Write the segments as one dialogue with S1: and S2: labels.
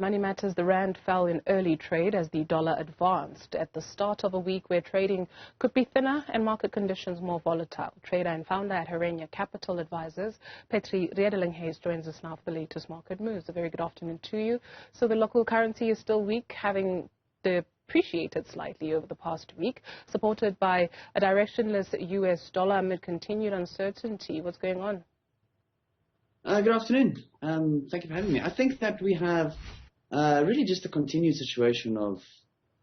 S1: Money matters. The rand fell in early trade as the dollar advanced at the start of a week where trading could be thinner and market conditions more volatile. Trader and founder at Herenya Capital Advisors, Petri Redelinghuys, joins us now for the latest market moves. A very good afternoon to you. So the local currency is still weak, having depreciated slightly over the past week, supported by a directionless US dollar amid continued uncertainty. What's going on?
S2: Good afternoon. Thank you for having me. I think that we have really just a continued situation of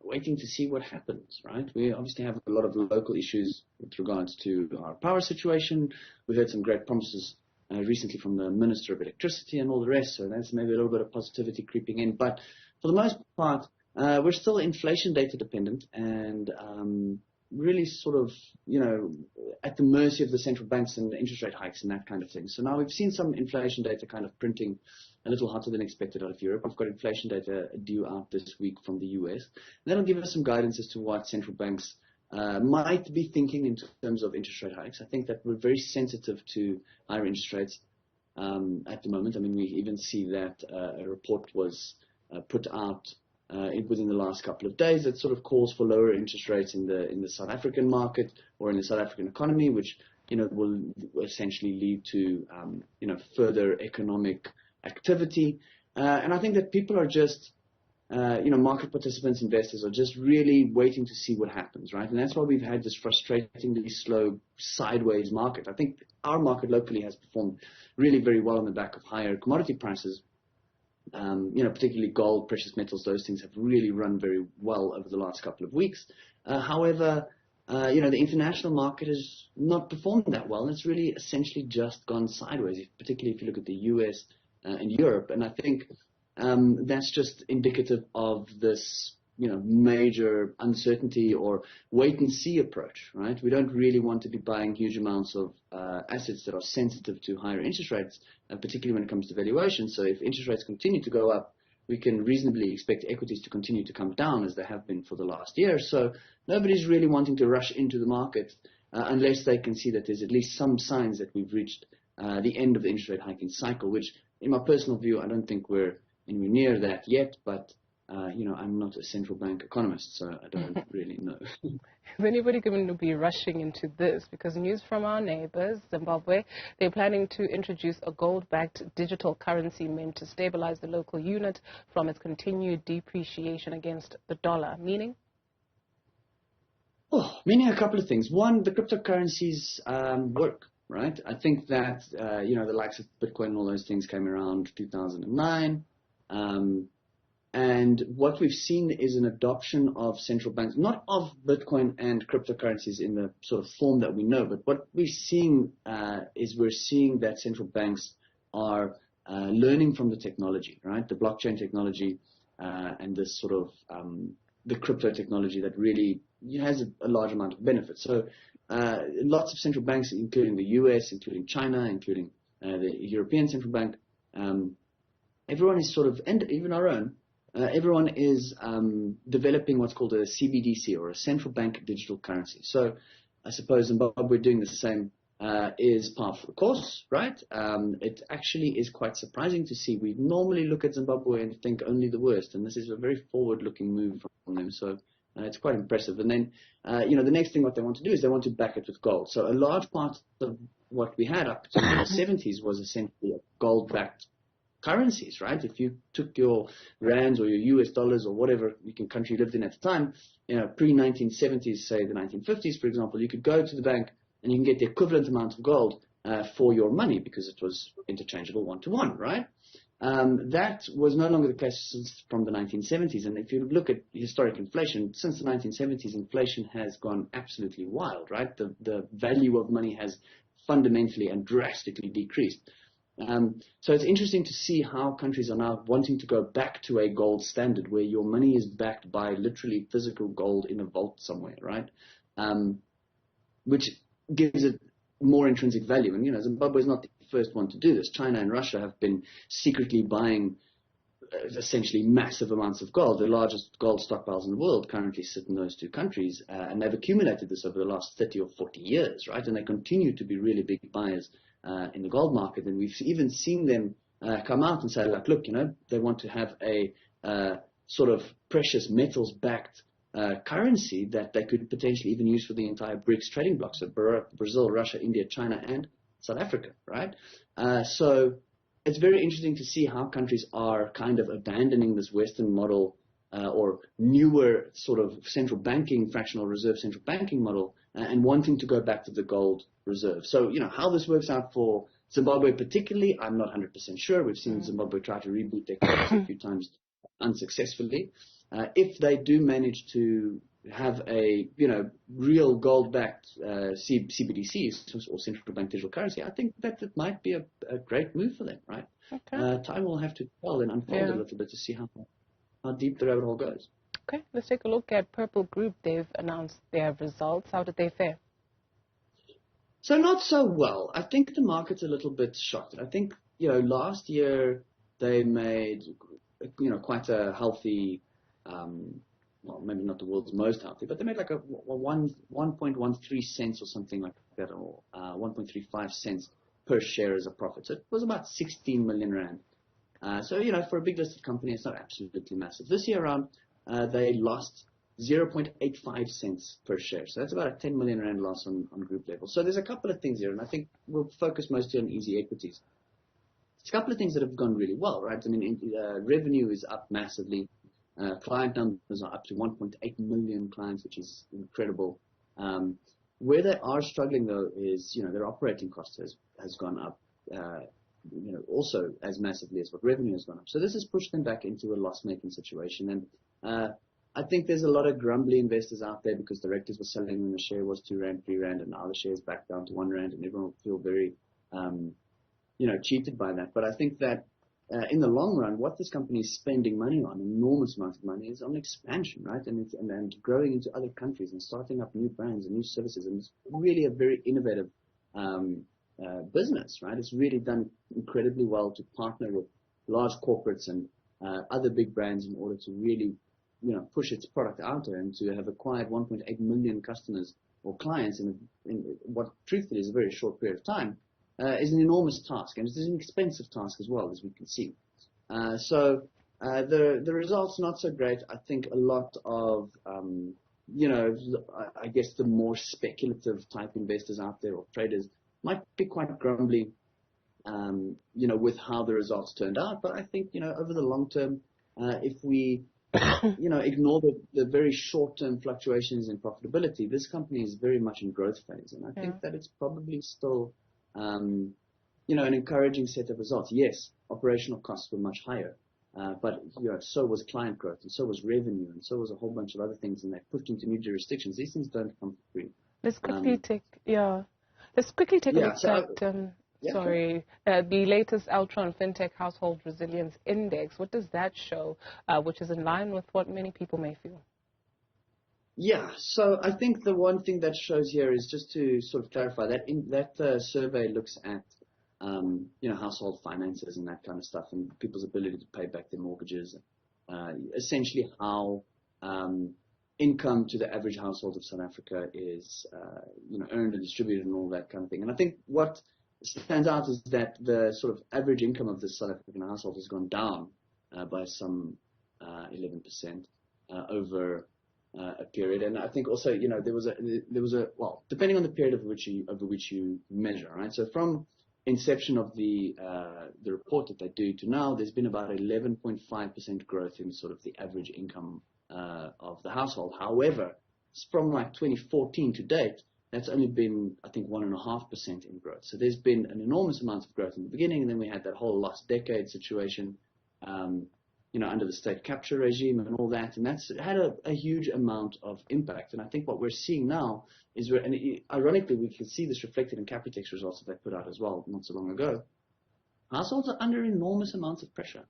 S2: waiting to see what happens, right? We obviously have a lot of local issues with regards to our power situation. We heard some great promises recently from the Minister of Electricity and all the rest, so that's maybe a little bit of positivity creeping in. But for the most part, we're still inflation data dependent and really sort of, at the mercy of the central banks and the interest rate hikes and that kind of thing. So now we've seen some inflation data kind of printing a little hotter than expected out of Europe. We've got inflation data due out this week from the US. And that'll give us some guidance as to what central banks might be thinking in terms of interest rate hikes. I think that we're very sensitive to higher interest rates at the moment. I mean, we even see that a report was put out within the last couple of days that sort of calls for lower interest rates in the South African market or in the South African economy, which will essentially lead to further economic activity. And I think that people are just market participants, investors are just really waiting to see what happens, right? And that's why we've had this frustratingly slow sideways market. I think our market locally has performed really very well on the back of higher commodity prices. Particularly gold, precious metals, those things have really run very well over the last couple of weeks. However, the international market has not performed that well, and it's really essentially just gone sideways, particularly if you look at the US and Europe. And I think that's just indicative of this, major uncertainty or wait-and-see approach, right? We don't really want to be buying huge amounts of assets that are sensitive to higher interest rates, particularly when it comes to valuation. So if interest rates continue to go up, we can reasonably expect equities to continue to come down as they have been for the last year. So nobody's really wanting to rush into the market unless they can see that there's at least some signs that we've reached the end of the interest rate hiking cycle, which in my personal view, I don't think we're anywhere near that yet, but I'm not a central bank economist, so I don't really know.
S1: Is anybody going to be rushing into this? Because news from our neighbors, Zimbabwe, they're planning to introduce a gold-backed digital currency meant to stabilize the local unit from its continued depreciation against the dollar. Meaning?
S2: Meaning a couple of things. One, the cryptocurrencies work, right? I think that, the likes of Bitcoin and all those things came around 2009. And what we've seen is an adoption of central banks, not of Bitcoin and cryptocurrencies in the sort of form that we know, but what we're seeing is we're seeing that central banks are learning from the technology, right? The blockchain technology and this sort of the crypto technology that really has a large amount of benefit. So lots of central banks, including the US, including China, including the European Central Bank, everyone is sort of, and even our own, everyone is developing what's called a CBDC, or a central bank digital currency. So I suppose Zimbabwe doing the same is par for the course, right? It actually is quite surprising to see. We normally look at Zimbabwe and think only the worst, and this is a very forward-looking move from them. So it's quite impressive. And then, the next thing what they want to do is they want to back it with gold. So a large part of what we had up to the 70s was essentially gold-backed currencies, right? If you took your rands or your US dollars or whatever country you lived in at the time, pre-1970s, say the 1950s, for example, you could go to the bank and you can get the equivalent amount of gold for your money because it was interchangeable one-to-one, right? That was no longer the case from the 1970s. And if you look at historic inflation, since the 1970s, inflation has gone absolutely wild, right? The value of money has fundamentally and drastically decreased. So it's interesting to see how countries are now wanting to go back to a gold standard where your money is backed by literally physical gold in a vault somewhere, right? Which gives it more intrinsic value. And, Zimbabwe is not the first one to do this. China and Russia have been secretly buying essentially massive amounts of gold. The largest gold stockpiles in the world currently sit in those two countries, and they've accumulated this over the last 30 or 40 years, right? And they continue to be really big buyers in the gold market, and we've even seen them come out and say, like, look, they want to have a sort of precious metals-backed currency that they could potentially even use for the entire BRICS trading bloc, so Brazil, Russia, India, China, and South Africa, right? So it's very interesting to see how countries are kind of abandoning this Western model or newer sort of central banking, fractional reserve central banking model, and wanting to go back to the gold reserve. So, how this works out for Zimbabwe particularly, I'm not 100% sure. We've seen Zimbabwe try to reboot their currency a few times unsuccessfully. If they do manage to have a, real gold-backed CBDC, or central bank digital currency, I think that it might be a great move for them, right?
S1: Okay.
S2: Time will have to tell and unfold a little bit to see how deep the rabbit hole goes.
S1: Okay, let's take a look at Purple Group. They've announced their results. How did they fare?
S2: So not so well. I think the market's a little bit shocked. I think, last year they made, quite a healthy, well, maybe not the world's most healthy, but they made like a 1.13 cents or something like that, or 1.35 cents per share as a profit. So it was about 16 million rand. So, for a big listed company, it's not absolutely massive. This year around, they lost 0.85 cents per share. So that's about a 10 million rand loss on group level. So there's a couple of things here, and I think we'll focus mostly on easy equities. There's a couple of things that have gone really well, right? I mean, revenue is up massively. Client numbers are up to 1.8 million clients, which is incredible. Where they are struggling, though, is, their operating cost has gone up, also as massively as what revenue has gone up. So this has pushed them back into a loss-making situation. And I think there's a lot of grumbly investors out there because directors were selling when the share was 2 rand, 3 rand, and now the share is back down to 1 rand, and everyone will feel very, cheated by that. But I think that in the long run, what this company is spending money on, enormous amounts of money, is on expansion, right? And growing into other countries and starting up new brands and new services. And it's really a very innovative business, right? It's really done incredibly well to partner with large corporates and other big brands in order to really, push its product out there, and to have acquired 1.8 million customers or clients in what truthfully is a very short period of time is an enormous task, and it's an expensive task as well, as we can see. So the results not so great. I think a lot of I guess the more speculative type investors out there or traders might be quite grumbly, with how the results turned out. But I think, over the long term, if we, ignore the very short-term fluctuations in profitability, this company is very much in growth phase. And I think that it's probably still, an encouraging set of results. Yes, operational costs were much higher. But so was client growth, and so was revenue, and so was a whole bunch of other things, and they pushed into new jurisdictions. These things don't come for free.
S1: Let's quickly take a look at the latest Altron FinTech Household Resilience Index. What does that show, which is in line with what many people may feel?
S2: Yeah, so I think the one thing that shows here is, just to sort of clarify, that survey looks at household finances and that kind of stuff, and people's ability to pay back their mortgages, essentially how income to the average household of South Africa is earned and distributed and all that kind of thing. And I think what stands out is that the sort of average income of the South African household has gone down by some 11% over a period. And I think also, there was a depending on the period over which you measure, right? So from inception of the report that they do to now, there's been about 11.5% growth in sort of the average income of the household. However, from like 2014 to date, that's only been, I think, 1.5% in growth. So there's been an enormous amount of growth in the beginning, and then we had that whole lost decade situation, under the state capture regime and all that, and that's had a huge amount of impact. And I think what we're seeing now is, ironically, we can see this reflected in Capitec's results that they put out as well not so long ago. Households are under enormous amounts of pressure.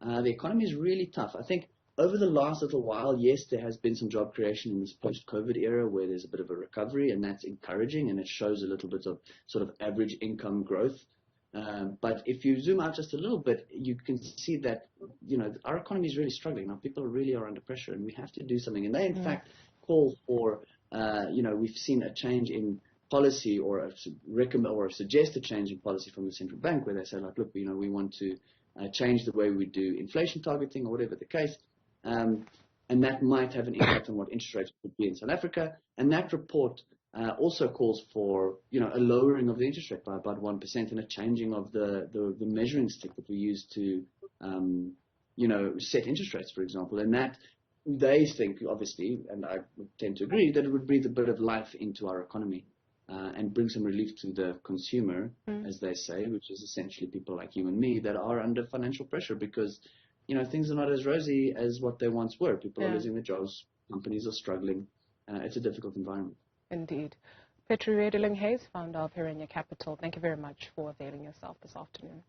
S2: The economy is really tough. I think over the last little while, yes, there has been some job creation in this post-COVID era where there's a bit of a recovery, and that's encouraging, and it shows a little bit of sort of average income growth. But if you zoom out just a little bit, you can see that, our economy is really struggling. Now, people really are under pressure, and we have to do something. And they, in fact, call for, we've seen a change in policy or a suggested change in policy from the central bank, where they say, like, look, we want to change the way we do inflation targeting or whatever the case, and that might have an impact on what interest rates would be in South Africa. And that report also calls for a lowering of the interest rate by about 1% and a changing of the measuring stick that we use to set interest rates, for example. And that they think, obviously, and I would tend to agree, that it would breathe a bit of life into our economy and bring some relief to the consumer, as they say, which is essentially people like you and me that are under financial pressure because, things are not as rosy as what they once were. People are losing their jobs. Companies are struggling. It's a difficult environment.
S1: Indeed. Petri Redelinghuys, founder of Herenya Capital, thank you very much for availing yourself this afternoon.